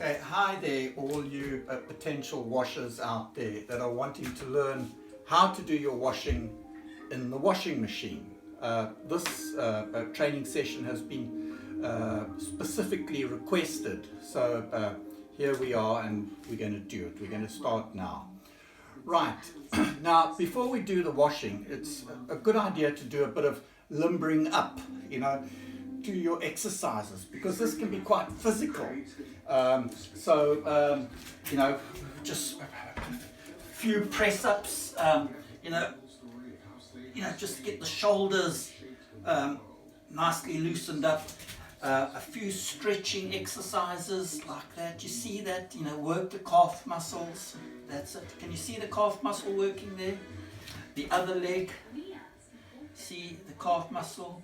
Okay, hi there, all you potential washers out there that are wanting to learn how to do your washing in the washing machine. This training session has been specifically requested, so here we are and we're going to do it. We're going to start now. Right, now before we do the washing, it's a good idea to do a bit of limbering up, do your exercises, because this can be quite physical. Just a few press-ups, just to get the shoulders nicely loosened up. A few stretching exercises like that. You see that? Work the calf muscles. That's it. Can you see the calf muscle working there? The other leg. See the calf muscle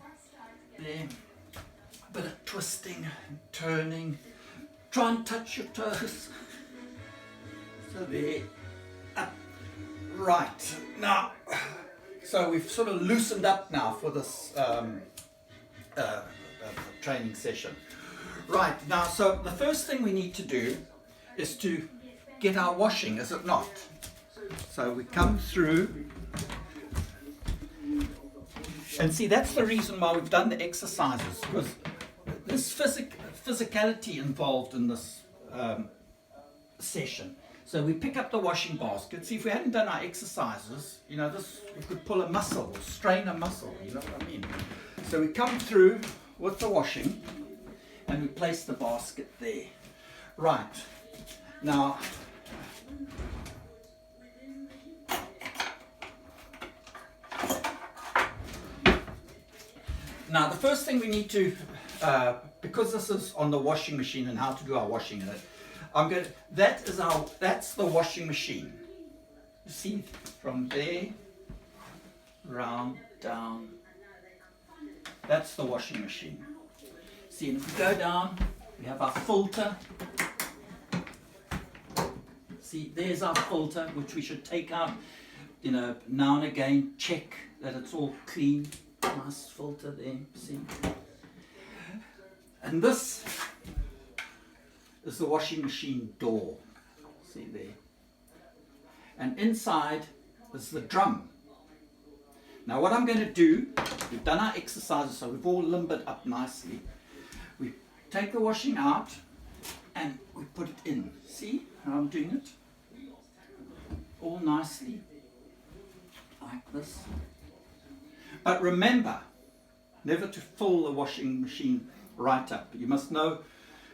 there. A bit of twisting and turning. Try and touch your toes. So there. Up. Right. Now, so we've sort of loosened up now for this training session. Right. Now, so the first thing we need to do is to get our washing, is it not? So we come through. And see, that's the reason why we've done the exercises, because there's physicality involved in this session. So we pick up the washing basket. See, if we hadn't done our exercises, we could pull a muscle or strain a muscle, you know what I mean? So we come through with the washing and we place the basket there. Right. Now, the first thing we need to, because this is on the washing machine and how to do our washing in it, that's the washing machine. You see, from there, round, down, that's the washing machine. See, and if we go down, we have our filter. See, there's our filter, which we should take out, now and again, check that it's all clean. Nice filter there, see. And this is the washing machine door, see there. And inside is the drum. Now what I'm going to do, we've done our exercises, so we've all limbered up nicely. We take the washing out and we put it in. See how I'm doing it? All nicely, like this. But remember, never to fill the washing machine right up. You must know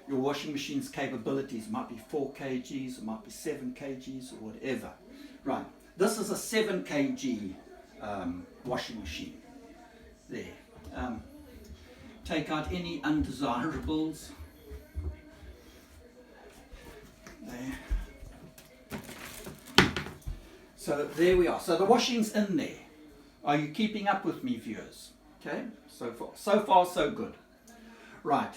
your washing machine's capabilities. It might be 4 kgs, it might be 7 kgs, or whatever. Right, this is a 7 kg washing machine. There. Take out any undesirables. There. So there we are. So the washing's in there. Are you keeping up with me, viewers? Okay, so far so good. Right,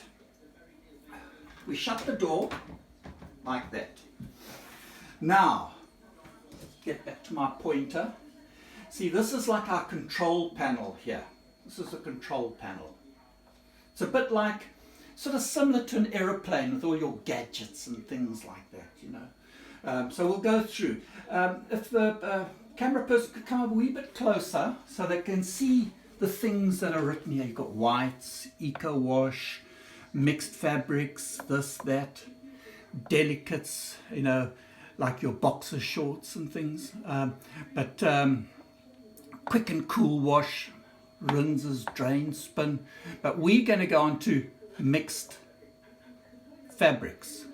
we shut the door like that. Now, get back to my pointer. See, this is like our control panel here. This is a control panel. It's a bit like, sort of similar to an aeroplane with all your gadgets and things like that, So we'll go through. If the camera person could come a wee bit closer so they can see the things that are written here. You've got whites, eco wash, mixed fabrics, this, that, delicates, like your boxer shorts and things. But quick and cool wash, rinses, drain, spin. But we're going to go on to mixed fabrics,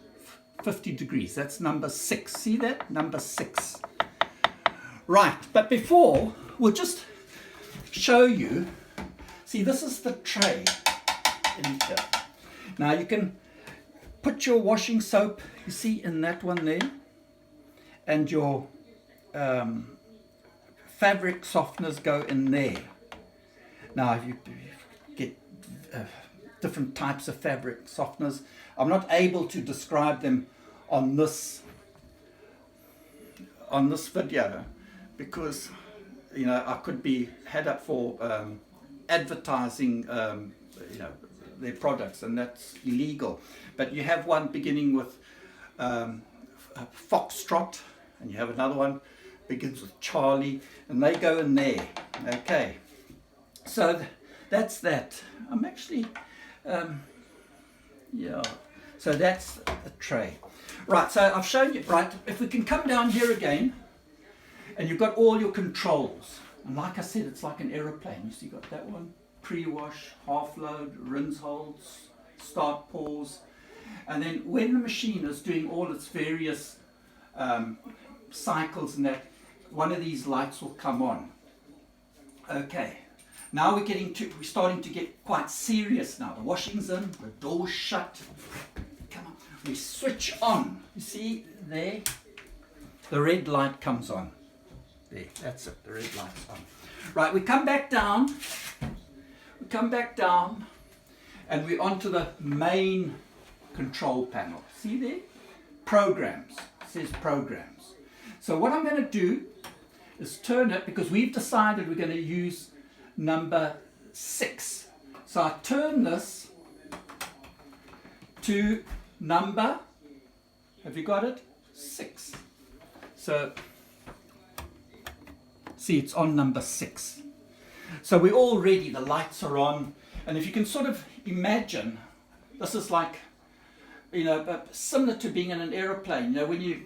50 degrees. That's number 6. See that? Number 6. Right, but before, we'll just show you, see, this is the tray in here. Now you can put your washing soap, you see, in that one there, and your fabric softeners go in there. Now if you get different types of fabric softeners, I'm not able to describe them on this video, because I could be had up for advertising their products, and that's illegal. But you have one beginning with Foxtrot, and you have another one begins with Charlie, and they go in there. Okay, so that's that. I'm actually, yeah. So that's a tray. Right. So I've shown you. Right. If we can come down here again, and you've got all your controls, and like I said, it's like an aeroplane. You see, you've got that one: pre-wash, half load, rinse holds, start, pause. And then when the machine is doing all its various cycles and that, one of these lights will come on. Okay, now we're starting to get quite serious now. The washing's in, the door's shut. Come on, we switch on. You see there, the red light comes on. There, that's it, the red light's on. Right, we come back down. And we're onto the main control panel. See there? Programs. It says programs. So what I'm going to do is turn it, because we've decided we're going to use number 6. So I turn this to number, have you got it? 6. So see, it's on number 6. So we're all ready, the lights are on, and if you can sort of imagine, this is like, you know, similar to being in an aeroplane. You know, when you're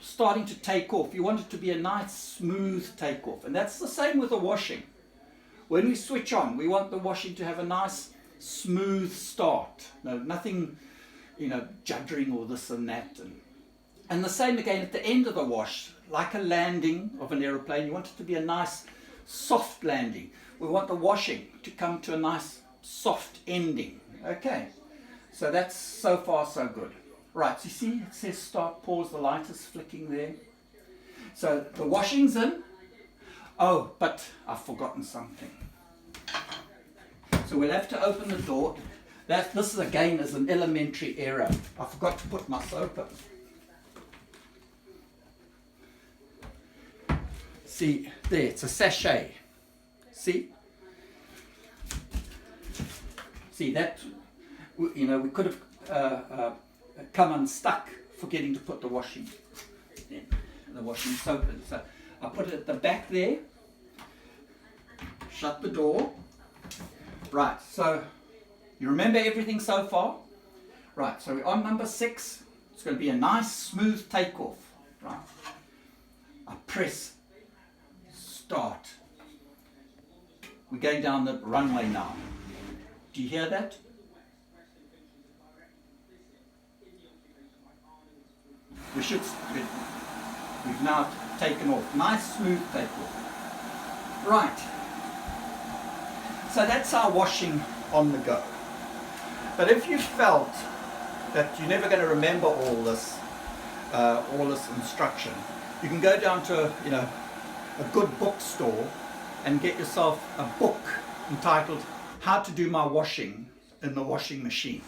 starting to take off, you want it to be a nice, smooth takeoff. And that's the same with the washing. When we switch on, we want the washing to have a nice, smooth start. No, nothing, you know, juddering or this and that. And the same again at the end of the wash, like a landing of an aeroplane. You want it to be a nice, soft landing. We want the washing to come to a nice, soft ending. Okay. So that's so far so good. Right, so you see it says start, pause, the light is flicking there. So the washing's in. Oh, but I've forgotten something. So we'll have to open the door. This is again is an elementary error. I forgot to put my soap in. See, there, it's a sachet. See? See that? You know, we could have come unstuck forgetting to put the washing soap in. So I put it at the back there, shut the door. Right, so you remember everything so far? Right, so we're on number 6. It's going to be a nice smooth takeoff. Right, I press start. We're going down the runway now. Do you hear that? We've now taken off. Nice smooth takeoff. Right. So that's our washing on the go. But if you felt that you're never going to remember all this instruction, you can go down to a good bookstore and get yourself a book entitled How to Do My Washing in the Washing Machine.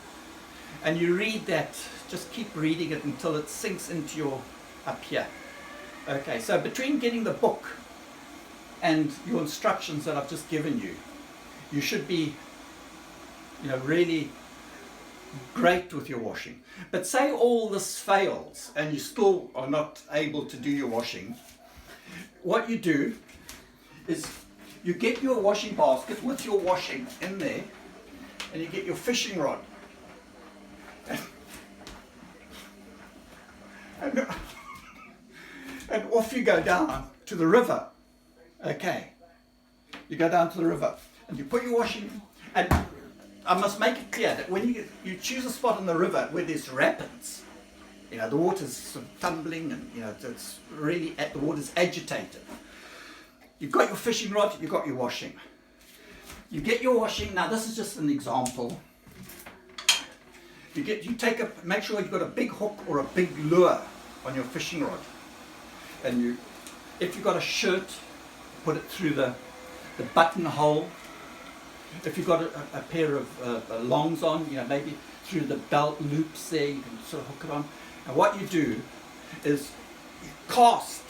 And you read that, just keep reading it until it sinks into your up here. Okay, so between getting the book and your instructions that I've just given you, you should be really great with your washing. But say all this fails and you still are not able to do your washing, what you do is you get your washing basket with your washing in there, and you get your fishing rod. And off you go down to the river. Okay. You go down to the river and you put your washing, and I must make it clear that when you choose a spot in the river where there's rapids, the water's sort of tumbling and it's really, the water's agitated. You've got your fishing rod, you've got your washing. You get your washing, now this is just an example. Make sure you've got a big hook or a big lure on your fishing rod. And if you've got a shirt, put it through the buttonhole. If you've got a pair of longs on, maybe through the belt loops there, you can sort of hook it on. And what you do is you cast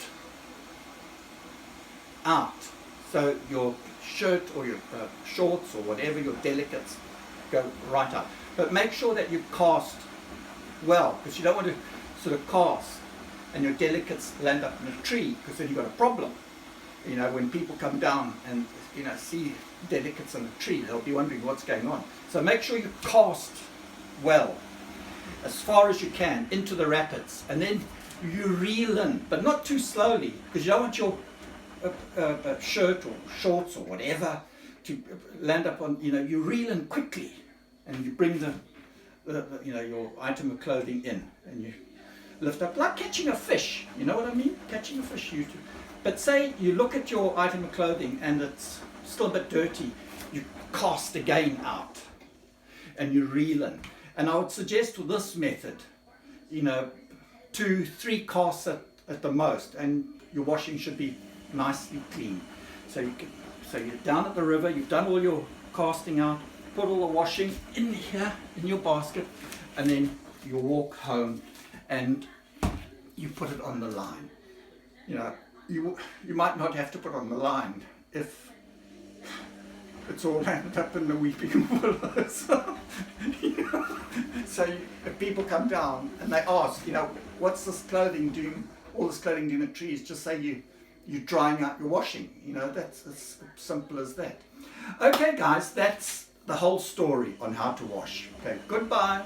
out. So your shirt or your shorts or whatever, your delicates, go right out. But make sure that you cast well, because you don't want to sort of cast and your delicates land up in a tree, because then you've got a problem. You know, when people come down and, you know, see delicates on a tree, they'll be wondering what's going on. So make sure you cast well, as far as you can, into the rapids, and then you reel in, but not too slowly, because you don't want your shirt or shorts or whatever to land up on, you know, you reel in quickly, and you bring the you know, your item of clothing in, and you lift up, like catching a fish, you know what I mean? Catching a fish, you do. But say you look at your item of clothing and it's still a bit dirty, you cast again out, and you reel in. And I would suggest with this method, you know, 2-3 casts at the most, and your washing should be nicely clean. So you're down at the river, you've done all your casting out, put all the washing in here in your basket, and then you walk home and you put it on the line. You know, you might not have to put it on the line if it's all landed up in the weeping willows. You know? So if people come down and they ask, you know, what's this clothing doing, all this clothing doing in the trees, just say you're drying out your washing. You know, that's as simple as that. Okay guys, that's the whole story on how to wash. Okay, goodbye.